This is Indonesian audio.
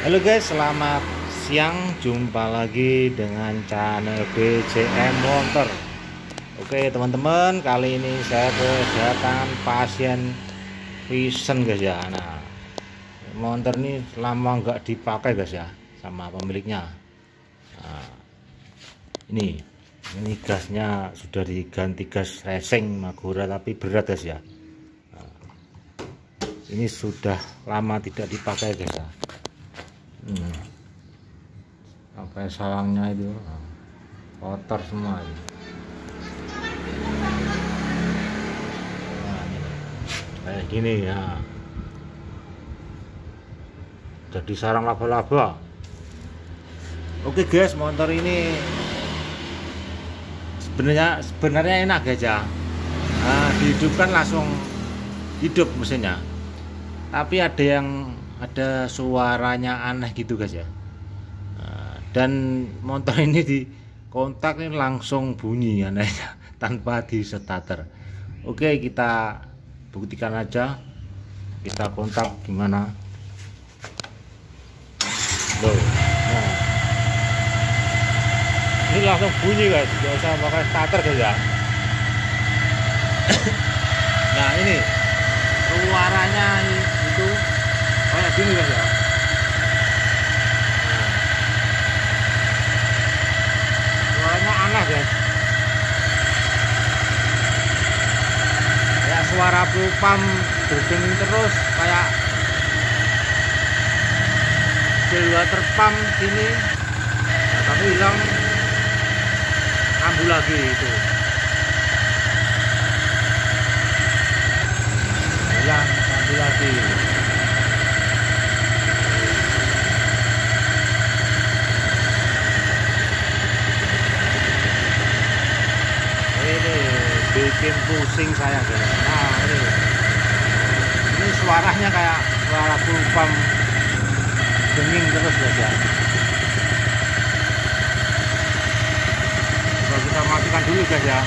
Halo guys, selamat siang. Jumpa lagi dengan channel BCM Motor. Oke teman-teman, kali ini saya kedatangan pasien Vision guys ya. Nah, motor ini lama nggak dipakai guys ya sama pemiliknya. Nah, ini gasnya sudah diganti gas racing Magura tapi berat guys ya. Nah, ini sudah lama tidak dipakai guys ya. Sampai sawangnya itu kotor semua ini. Nah, kayak gini ya, jadi sarang laba-laba. Oke guys, motor ini sebenarnya enak guys ya. Nah, dihidupkan langsung hidup mesinnya, tapi ada suaranya aneh gitu guys ya. Dan motor ini di kontak ini langsung bunyi anehnya tanpa di starter. Oke, kita buktikan aja, kita kontak gimana loh. Nah, ini langsung bunyi guys, nggak usah pakai starter guys ya. Nah, ini suaranya itu kayak gini guys ya. Suaranya aneh guys, kayak suara pump berdenging terus, kayak bel terpam sini, nah, tapi hilang, kambuh lagi itu, hilang, kambuh lagi. Ini bikin pusing saya guys. Nah, ini suaranya kayak suara pump denging terus guys ya. Coba kita matikan dulu guys ya.